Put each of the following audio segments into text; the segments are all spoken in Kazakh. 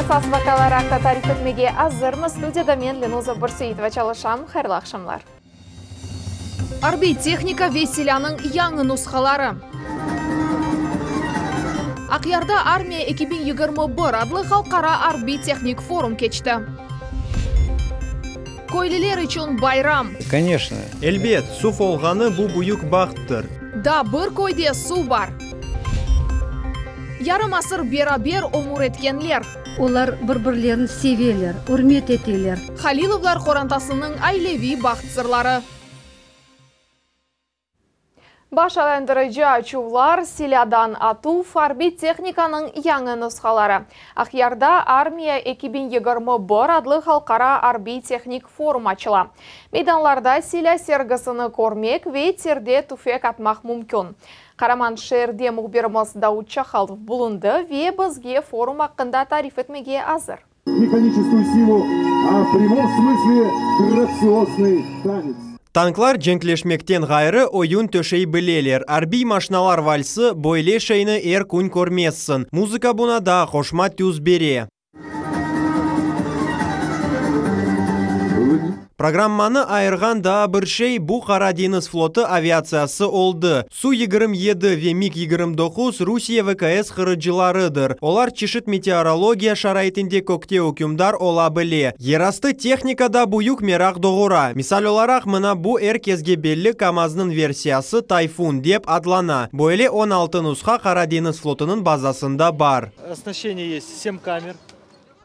Esas vakalar haqida tarif etmege azırmı. Studiyada men Lenuzа Burseyitova çalışam. Hayırlı akşamlar. Arbi texnika Vesilya'nın yangi nusxalari. Aqyarda Armiya 2021 adlı xalqaro Arbi texnik forum keçdi. Ko'ylilar uchun bayram. Конечно. Elbet, suv olg'ani bu buyuk baxtdir. Da bir ko'yda suv bor. Yarım asır beraber umur etkenler. Ular bir-birlerini seviyorlar, hurmat etdiler. Halilovlar xorantasının ailevi baxt sırları. Başalandırıcı açuvlar, siladan atu, farbi texnikanın yangi nusxalari. Aqyarda Armiya 2021 adlı xalqaro Arbi texnik forum açıla. Meydanlarda sila sergisini ko'rmek ve terde tufek atmaq mumkin. Karaman şehirde muhbirimiz Davut Чахалов bulundu ve bizge forum hakkında tarif etmege hazır. Механическую силу, а в прямом смысле грациозный танец. Tanklar cenkleşmekten gayrı oyun töşeyi bileler. Arbi maşnalar valsı boyle şeyini kun kormezsin. Muzika buna da hoşmat yüz bere. Programmanı ayırgan da bir şey bu Kara Deniz flotu aviatsiyası oldu. Su-27 ve MiG-29 Rusiya VKS kırıcılarıdır. Olar çeşit meteorologiya şaraitinde kokte hükümdar olabili. Yerastı texnikada buyuk merak doğura. Misal olarak mına bu herkesge belli Kamaz'nın versiyası Tayfun dep adlana. Böyle 16 nusxa Kara Deniz flotunun bazasında bar. Оснащение есть 7 камер.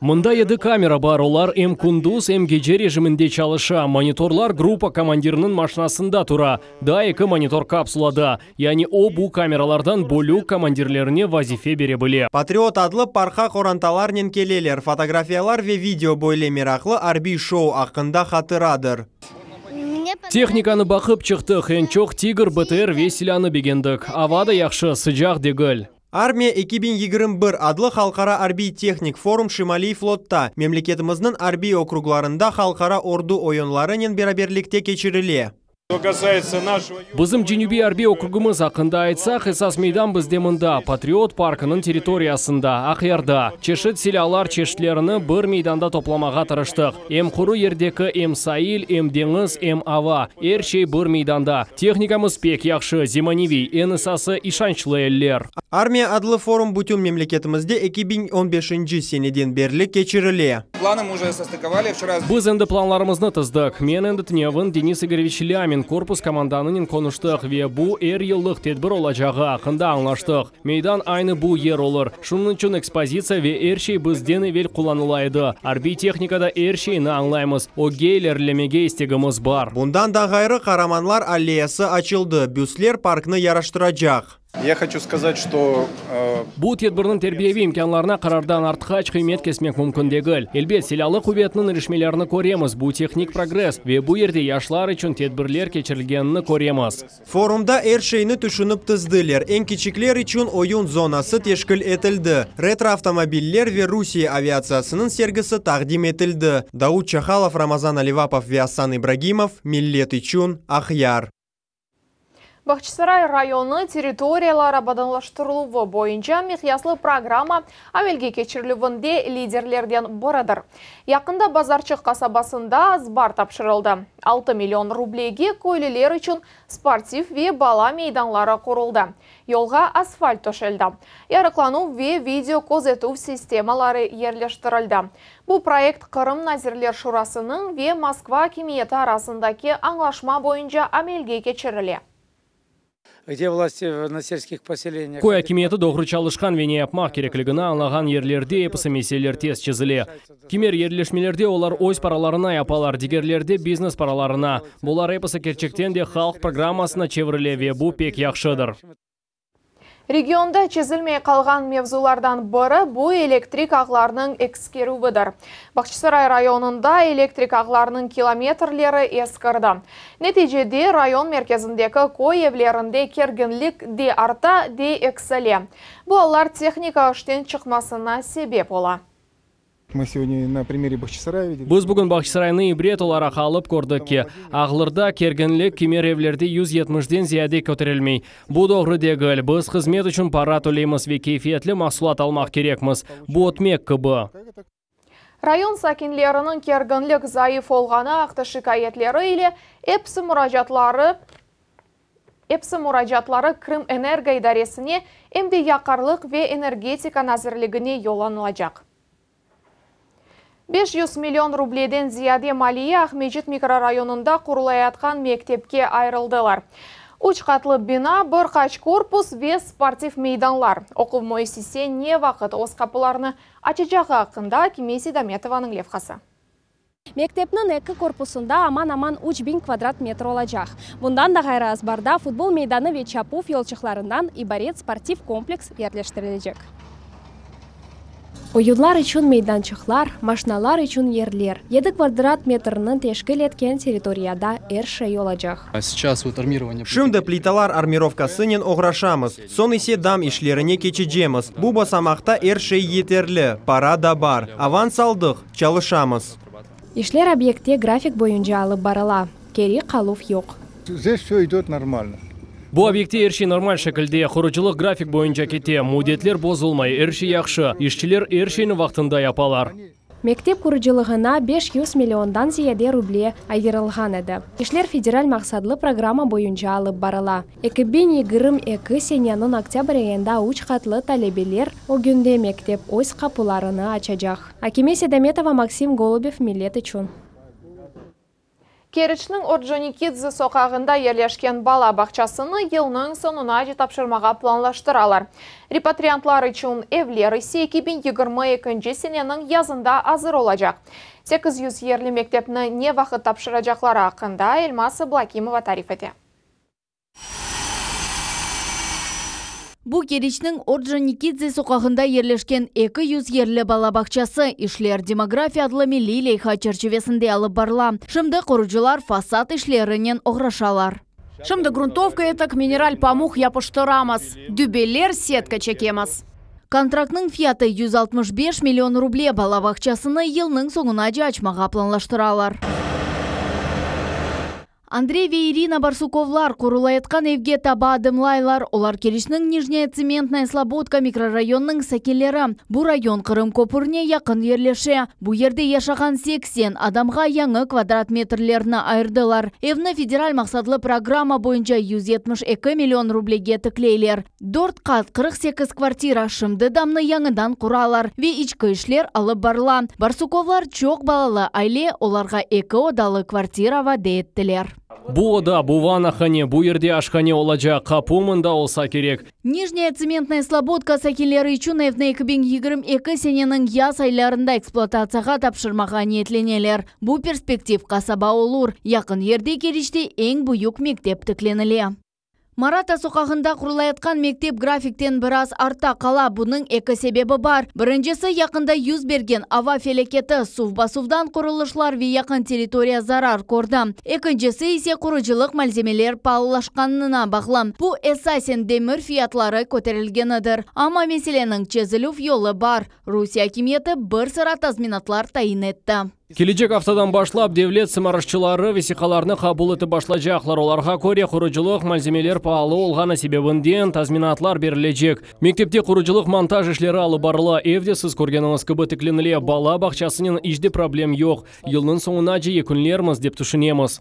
Мында 7 камера бар, олар М-Кундуз, М-Геже режимінде çalışа. Мониторлар группа командирінің машинасында тура. Да, 2 монитор капсулада. Yani o bu kameralardan bölük командирлеріне вазифе бере біле. Patriot adlı parxa xorantalarnen keleler. Fotografiyalar ve video boyle meraklı Arbi show hakkında hatıradır. Техниканы бақып чықтық, en çok Tigr БТР Весиляны бегендік. Авада яқшы, sıcak degil. Armiya 2021 adlı Xalqaro Arbi Texnik Forum Şimali Flot'ta memleketimizin Arbi okruglarında Xalqaro ordu oyunlarının beraberlikte geçirildi. Bizim Cenubi Arbi okrugumuz hakkında aytsak, esas meydan bizde mında, Patriot Parkının territoriyasında, Aqyarda. Çeşit silahlar çeşitlerini bir meydanda toplamağa tırıştık. Em kuru yerdeki, em sayil, em deniz, em ava. Her şey bir meydanda. Texnikamız pek yaxşı, zemanevi, en esası işançlı eller. Armiya adlı forum bütün memleketimizde 2015 seneden beri geçirildi. Biz endi planlarımızı tızdık. Men endi Tnevin Denis Igorevich Lyamin korpus komandanının konuştuk ve bu yıllık tedbir olacağı hakkında anlaştık. Meydan aynı bu yer olur. Şunun için ekspozitsiya ve her şey bizden evvel kullanılaydı. Arbi texnikada her şeyini anlayımız. O ilerlemege istegimiz var. Bundan da gayrı Karamanlar Alleyası açıldı. Büsler parkını yaraştıracak. Я хочу сказать, что... Bu tedbirinin terbiyevi imkanlarına karardan artıq kıymet kesmek mümkün değil. Elbet silahlı kuvvetinin erişmelerini ko'ramiz. Bu texnik progress ve bu yerde yaşlar için tedbirler geçirilgenini ko'ramiz. Forumda her şeyini düşünüp tızdılar. En küçükler için oyun zonası teşkil etildi. Retro avtomobiller ve Rusiya aviatsiyasının sergisi takdim etildi. Davut Чахалов, Ramazan Alivapov ve Hasan İbragimov, Millet için Aqyar. Бахчысарай районы территориялар абаданлаштырылуы бойынша мехияслы программа әмелге кечірілуінде лидерлерден бұрыдыр. Яқында Базарчық қасабасында сбар тапшырылды. 6 миллион рублейге көйлілер үшін спортив ве бала мейданлары құрылды. Yolға асфальт төшелді. Ярықлану ве видео көзету системалары ерлештірілді. Бұл проект Қырым Назирлер Шурасының ве Москва кемиеті арасындаки аңлашма бойынша әмелге кечірілі. Где власти на сельских поселениях? Көй акиметі doğru çalışkan ve ne yapmak gerekliliğini anlаған ерлерде епісі меселер тез çizili. Кемер ерлешмелерде олар өз параларына япалар, дигерлерде бизнес параларына. Бұлар епісі керчектен де халық программасына çevrilе ve bu pek yaxşıdır. Регионда чезілмей қалған мевзулардан бірі bu электrik ағларының экскерувыдыр. Бахчысарай районында электrik ағларының километрлері ескірді. Нәтижеде район мерkezіндегі көй евлерінде кергінлік де арта, де экселе. Бұл алар техника үштен шықмасына себеп ола. Мы сегодня на примере Бахчисарая видели. Біз бүгін Бахчисарайны ибрет олара қалып көрдік ке. Ағылырда кергенлік кемеревлерді 170-ден зияде көтерілмей. Бұ доғры дегіл. Біз қызмет үшін пара төлейміз ве кейфиетлі мақсулат алмақ керекміз. Бұ отмек кыбы. Район сакинлерінің кергенлік зайыф олғаны ақты шикаетлері или эпсі мұражатлары Крым энерго идаресіне әмде яқарлық ве энергетика назірлігіне йоланылажақ. 500 миллион рублейден зияде малия Ахмеджит микрорайонында құрылайатқан мектепке айрылдылар. 3 қатлы бина, бір қач корпус ве спортив мейданлар. Оқып мойсисе не вақыт оз қапыларыны ачыжағы ақында Кемеси Даметованың левқасы. Мектептің екі корпусында аман-аман 3000 квадрат метр олачақ. Бұндан да ғайра азбарда футбол мейданы ве чапуф елчықларынан ибарет спортив комплекс ерлештірілежек. Oyunlar için meydançıklar, maşinalar için yerler. 7 kvadrat metrinin teşkil etken territoriyada her şey olacak. Şimdi plitalar armirovkasının oğraşamız. Son ise dam işlerine geçeceğimiz. Bu basamakta her şey yeterli. Para da var. Avans aldık. Çalışamız. İşler объекте grafik boyunca alıp barıla. Geri kaluf yok. Здесь все идет нормально. Бұл объекте ерші нормаль шекілде құрыжылық график бойынша кете, мудетлер бозылмай, ерші яқшы, ішчілер ершені вақтында япалар. Мектеп құрыжылығына 500 миллиондан зияде рубле айдырылған еді. Ишлер федераль мақсадлы программа бойынша алып барыла. 2022 сененің октябрь айында 3 қатлы талебелер огүнде мектеп өз қапыларыны ачажақ. Кемеси Даметова, Максим Голубев, Милет үшін. Керічнің Орджоникидзе соқағында ерлешкен бала бақчасыны елінің сонына тапшырмаға планлаштыралар. Репатриантлар үшін евлер есе 2022 сененің язында азыр олажақ. 800 ерлі мектепні не вақыт тапшырачақлары ақында Эльмасы Блакимова тариф ете. Бұл Керечнің Орджоникидзе соқағында ерлешкен 200 ерлі балабақчасы ишлер демография адлы милли лейха черчевесінде алып барла. Шымды құрыжылар фасад ишлерінен оғрашалар. Шымды грунтовка етік минераль памух япыштырамыз. Дүбелер сетка чекеміз. Контрактның фияты 165 миллион рубле балабақчасыны елінің соңына ачмаға планлаштыралар. Андрей ве Ирина Барсуковлар құрылайытқан евге таба адымлайлар. Олар Керечнің Нижняя цементная слободка микрорайонның сәкелері. Бұл район Қырым көпіріне яқын ерлеше. Бұл ерде яшаған 80 адамға яңы квадрат метрлеріні айырдылар. Евні федераль мақсадлы программа бойынша 172 миллион рублеге тіклейлер. 4 қат 48 квартира шымды дамны яңыдан құралар. Ве ичкі ішлер алып барла. Барсуковлар чоқ балалы айле оларға 2 одалы квартира ваде еттілер. Бұ ода, бұ ванахане, бұ ерде ашқане олажа, қапумында олса керек. Нижняя цементная слободка сәкелері үшін әвні 2022 сененің яз айларында эксплуатацияға тапшырмаға ниетленелер. Бұ перспектив қасаба олур. Яқын ерде Керечте ең бұйық мектеп тікленіле. Марата соқағында құрылайатқан мектеп графиктен біраз арта қала. Бұның екі себебі бар. Біріншісі яқында юз берген ава фелекеті сув-басувдан құрылышлар ве яқын территория зарар көрді. Екіншісі есе құрыжылық мальземелер паулашқанына бағлам. Бұ эсасен демір фиятлары көтерілгенідір. Ама меселенің чезілув йолы бар. Русия кеметі бір сыра тазминатлар тайын етті. Келечек аптадан башлап девлет сымарышчылары весиқаларны қабыл еті башлажақлар. Оларға көре құрыжылық мальземелер паалы олғаны себебінден тазминатлар берілежек. Мектепте құрыжылық монтаж ішлері алып барыла. Евде сіз көргеніңіз кібі тікленіле бала бақчасының ижде проблем жоқ. Елінің соңына жиі күнлерміз деп түшінеміз.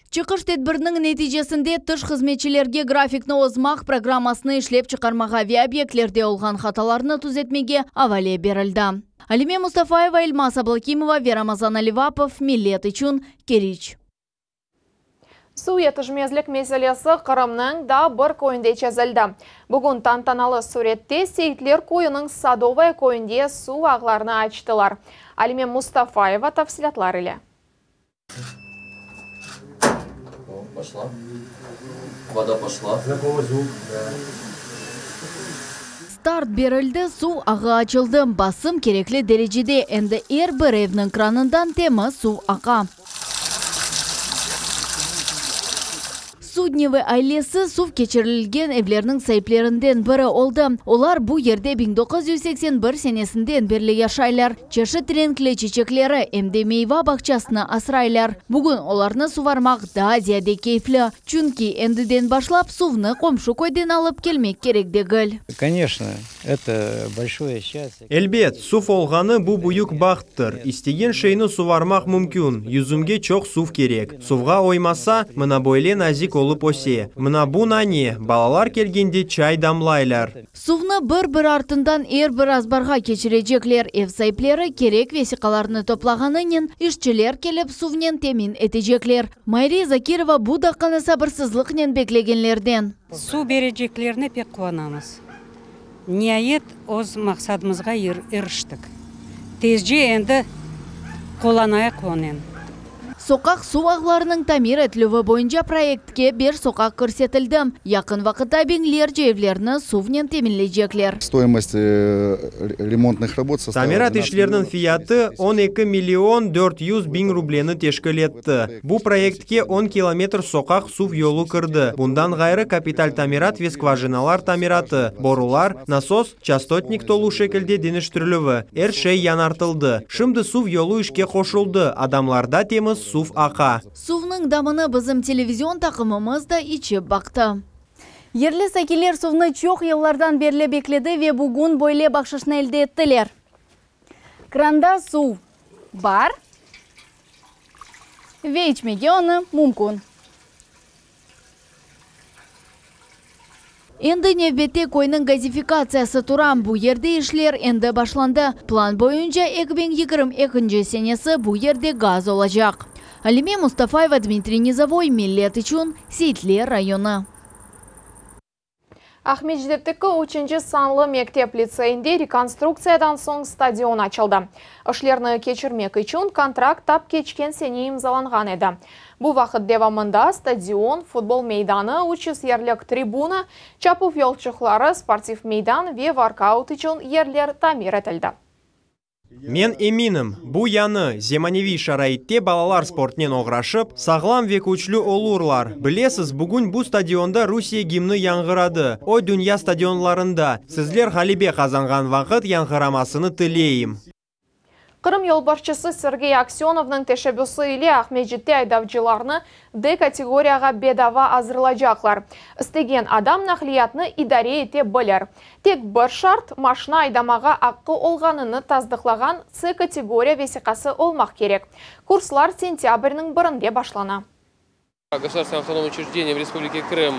Чықыш тедбірінің нәтижесінде тыш қызметшілерге графикны озмақ программасыны ішлеп чықармаға ве объектлерде олған хаталарны түзетмеге авале берілді. Алиме Мустафаева, Эльмаса Блакимова, Верамазан Аливапов, Милет үшін Керич. Су етішмезлік меселесі Қырымның да бір көйінде чезілді. Бүгін тантаналы суретте сейтлер көйінің Садовая көйінде су ағларына ачтылар. Алиме Мустафаева тафсилатлар иле. Пошла. Вода пошла. Знакомый звук. Старт берілді, су аға açılды. Басым кереклі дәрежеде әнді бір евнің кранындан темі су аға. Судневы айлесі сув кечірілген evlerinin сайыплерінден бірі oldu. Олар bu yerде 1981 senesinden beri yaşaylar. Çeşit renkli çiçekleri emde meyve bakçasını asraylar. Bugün olarını suvarmak daha ziyade keyifli. Çünkü endiden başlap suvны komşu koydan alıp gelmek gerek değil. Конечно, это большое счастье. Elbet, suv olğanı bu buyuk baxttır. İstеген şeyini suvarmak mümkün. Yüzümge çok suv gerek. Suvga oymasa, mına böyle nazik olup ose. Mına bu nani, balalar kelgende çay damlaylar. Suvны bir артından bir azbarga keçirecekler. Ev sahipleri gerek vesikalarını toplağanının işçiler kelip suvnen temin edecekler. Mayri Zakirova bu dakikаны sabırsızlıkla bekleyenlerden. Su vereceklerine pek kuvvanamız. Nihayet oz maksadımızga eriştik. Tezce endi қоланайық онен. Sokak su ağlarının tamir etlivi boyunca proyektke bir sokak көрсетілді. Yakın vakıtta binlerce evlerini suvnen teminleyecekler. Стоимость ремонтных работ составила... Tamirat işlerinin fiyatı 12 milyon 400 bin rubleni teşkil etti. Bu proyektke 10 kilometr sokak suv yolu kırdı. Bundan gayrı kapital tamirat ve skvajinalar tamiratı, borular, nasos, частотник tolu şekilde deniştirilüvi. Her şey yanartıldı. Şimdi suv yolu işke koşuldu. Adamlarda temiz suv aqa. Suvның damını bizim televizyon takımımız da içip baktı. Yerli sakiler suvны çok yıllardan beri bekledi ve bugün böyle bakışını elde ettiler. Kranda su var ve içmege onu mümkün. Endi növbette koyunun gazifikasiyası turan bu yerde işler endi başlandı. Plan boyunca 2022 senesi bu yerde gaz olacak. Alime Mustafayeva, Dmitriy Nizavoy, Millet için Seyitler rayonu. Ахмедждеттікі 3 санлы мектеп лицейінде реконструкциядан соң стадион açıldı. Ішлерні кечірмек үшін контракт тап кечкен сене имзаланған еді. Бұл вақыт девамында стадион, футбол мейданы, 300 ерлік трибуна, чапов yolçuqları, спортив мейдан ве воркаут үшін ерлер тамир етілді. Men eminim, bu yanı zemanevi şaraitте balalar sportnen oğraşıp, sağlam ve güçlü olurlar. Bilesiz, bugün bu stadionda Rusya gimni yangıradı. O dünya stadionlarında. Sizler halibe kazangan vakit yangıramasını tileyim. Qırım yolbaşçısı Sergey Aksionov'nın teşebbüsü ile Ahmedjit'te aydavcılarını D kategoriyaga bedava hazırlayacaklar. İstegen adam nakliyatını idare ete bilir. Tek bir şart, maşına aydamaga hakkı olganını tazdıklagan C kategoriya vesikası olmak gerek. Kurslar sentyabrının 1'inde başlana. Государственное автономное учреждение в Республике Крым.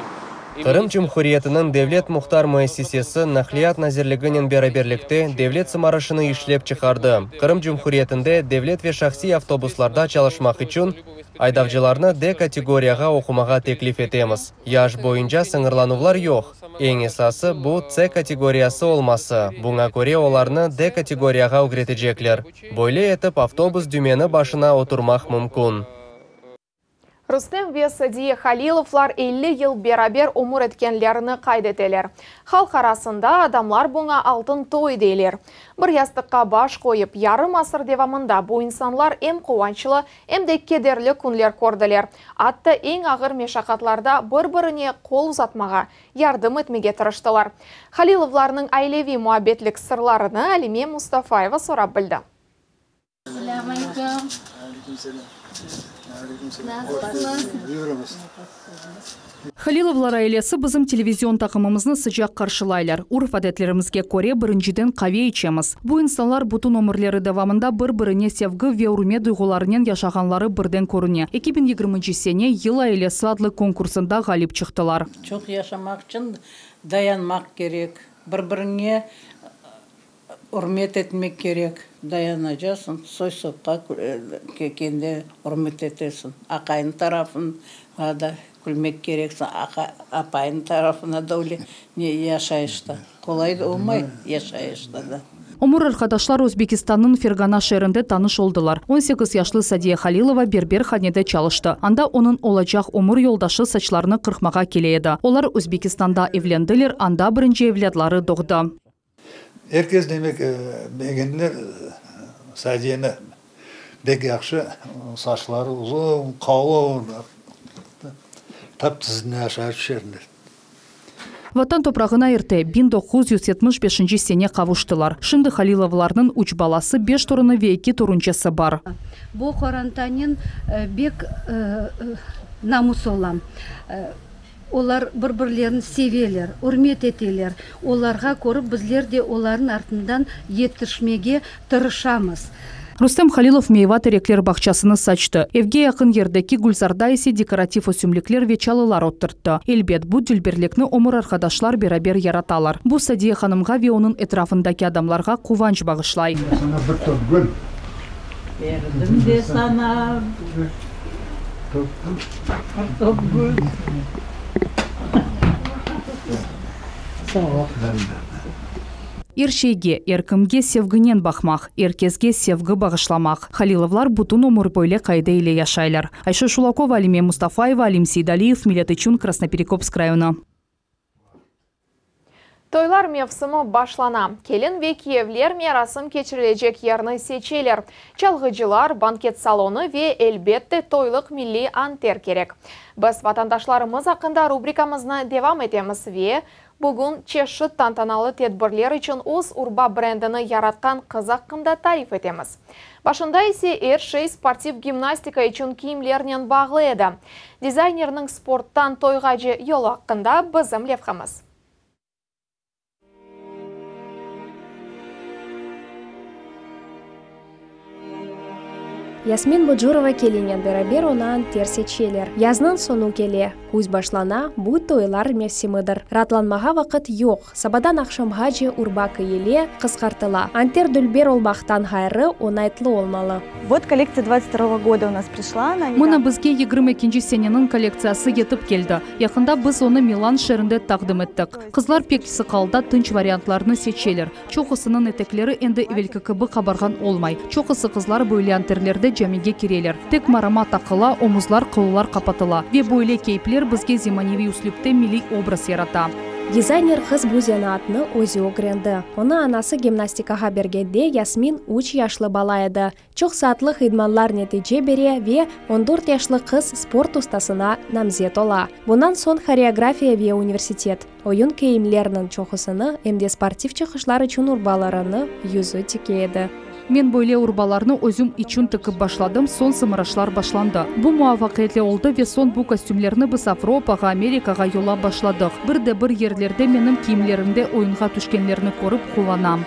Кырым Cumhuriyeti'nin devlet muhtar müessesesi nakliyat nazirliginin beraberlikte devlet sımarışını işlep çıkardı. Kırım Cumhuriyeti'nde devlet ve şahsi avtobuslarda çalışmak için aydavcılarını D kategoriyaga okumaga teklif etemiz. Yaş boyunca sınırlanuvlar yok. En esası bu C kategoriyası olması. Buna göre olarını D kategoriyaga öğretecekler. Böyle etip avtobus dümeni başına oturmak mümkün. Rüstem ve Sadiye Halilovlar 50 yıl beraber umur etkenlerini kaydeteler. Halk arasında adamlar buna altın toy deyler. Bir yastıkka baş koyup yarım asır devamında bu insanlar hem kuvvançlı hem de kederli kunler kordiler. Hatta en ağır meşakkatlarda bir-birine kol uzatmaga, yardım etmege tırıştılar. Halilovlarның ailevi muhabbetlik sırlarını Alime Mustafayeva sorab bildi. Халиловлар ailesi bizim televizyon takımımızını sıcak karşılaylar. Urf adetlerimizge göre birinciden kahve içemiz. Bu insanlar bütün ömürleri devamında bir-birine sevgi ve hürmet duygularının yaşaganları birden körüne. 2020 sene Yıl Ailesi adlı konkursunda galip çıktılar. Çok yaşamak için dayanmak gerek. Bir-birine hürmet etmek gerek. Dayanacaksın. Soy sopka kekende hürmet etesin. Akayın tarafına da gülmek gereksin. Apayın tarafına da öyle yaşayışta. Kolay da olmay yaşayışta da. Umur arkadaşlar Özbekistan'ın Fergana şehrinde tanış oldular. 18 yaşlı Sadiye Halilova berber hanede çalıştı. Anda onun olacak umur yoldaşı saçlarını kırpmaga keleydi. Onlar Özbekistan'da evlendiler. Anda birinci evlatları doğdu. Herkes demek beğendiler Sadiye'ni. Bek yakşı, saçları uzun, kalın. тап тізіне ашар шеріндер. Ватан топрағына ерте 1975 сене қавуштылар. Шынды Халиловларның үч баласы 5 турыны ве 2 турынчасы бар. Бұл қорантанин бек намус олам. Олар бір-бірлерін севелер, үрмет етелер. Оларға көріп біздер де олардың артынан еттішмеге тырышамыз. Рустем Халилов мейва тереклер бақчасыны сачты. Евге яқын ердеки гүлзарда есе декоратив өсімліклер вечалылар оттыртты. Элбет бұ дүлберлікні омыр арқадашлар берабер яраталар. Бұ Садия ханымға ве оның этрафындаки адамларға куванч бағышлай. Бердім де сана Иршейге, еркімге севгінен бақмақ, еркезге севгі бағышламақ. Халиловлар бұтын омыр бойле қайда иле яшайлар. Айша Шулакова, Алиме Мустафаева, Алим Сейдалиев, Милет Ичун, Красноперекопск районы. Тойлар мевсімі башлана. Келін ве киевлер мерасым кечірілежек ярны сечелер. Чалғыжылар, банкет салоны ве әлбетті тойлық милли антер керек. Біз ватандашларымыз ақында рубрикамызны девам етеміз ве бүгін чешіт тантаналы тедбірлер үшін ұз урба брендіні яратқан қызаққында тариф етеміз. Башында есе әршей спортив гимнастика үшін киімлерінен бағлы еді. Дизайнерінің спорттан тойға же ел ақында бізім левқамыз. Ясмин Буджурова келінен берабер онан терсечелер. Язнын сону келе. Көз башлана, бұ тойлар мевсимыдыр. Ратланмаға вақыт йоқ. Сабадан ақшамға же урбақы еле қысқартыла. Антер дүлбер олбақтан хайры онайтлы олмалы. Вот коллекция 22 года у нас пришла. Мұна бізге 22 сененің коллекциясы етіп келді. Яқында біз оны Милан шерінде тақдым еттік. Қызлар пек сықалда тынч вариантларыны сечелер. Чоқысының етеклері енді евелкікібі қабарған олмай. Чоқысы қызлар бөйле антерлерді жәмеге керелер. Тек марама тақыла, омузлар қылылар қапатыла. Ве бойле кейплер бізге зиманеви услюпте милли образ ярата. Дизайнер қыз бұзена атны өзі огренді. Оны анасы гимнастикаға бергенде Ясмин 3 яшлы бала еді. Чоқ саатлы хидманлар нәтиже бере ве 14 яшлы қыз спорт устасына намзет ола. Бұнан сон хореография ве университет. Ойын кейімлерінің чоқысыны әмде спортив чықышлары чун урбаларыны юзы текейді. Мен бойле урбаларны өзім ичун тікіп башладым, сон сымырашлар башланды. Бұ муавақетле олды ве сон бұ костюмлерні біз Афропаға, Америкаға yola башладық. Бір ерлерде менің киімлерімде ойынға түшкенлеріні көріп қуланам.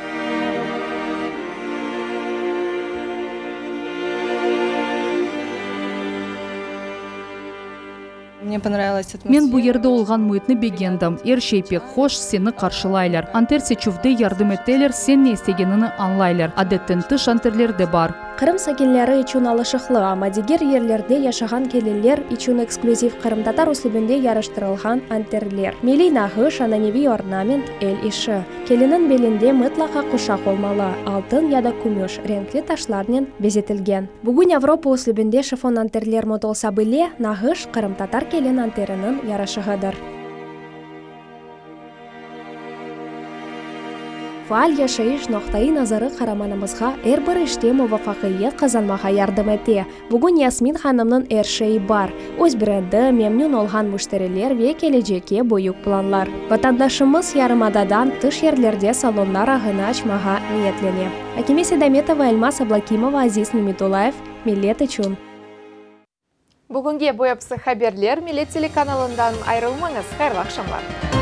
Мне понравилась атмосфера. Мен бұ ерді олған мұйтны бегендім. Ер шейпек хош сені қаршылайлар. Антерсе чүвде ярдым еттелер, сен не істегеніні анлайлар. Адеттен тыш антерлерде бар. Қырым сакеллері ичун алышықлы, амадигер ерлерде яшаған келелер ичун эксклюзив Қырым-татар услубінде ярыштырылған антерлер. Мели нағыш, ананеви орнамент, әл іші. Келінің белінде мұтлақа құшақ олмалы, алтын яда күміш, ренклі ташларнен безетілген. Бүгін Европа услубінде шифон антерлер мотолса біле, нағыш Қырым-татар келін антерінің ярышығыдыр. Фаал яшайыш ноқтайы назары қараманымызға әрбір іште муафақият қазанмаға ярдым әте. Бүгін Ясмин ханымның әршейі бар. Өз бренді мемнун олған мүштәрелер ве кележеке бойық планлар. Ватандашымыз ярымададан тыш ерлерде салонлар ағыны açмаға ниетлене. Акиме Седаметова, Эльмас Аблакимова, Азиз Немитулаев, Милет Ичун. Бүгінге бойапсы хаберлер Милет телеканалындан айрылмаңыз. Хайырлы ақшамлар.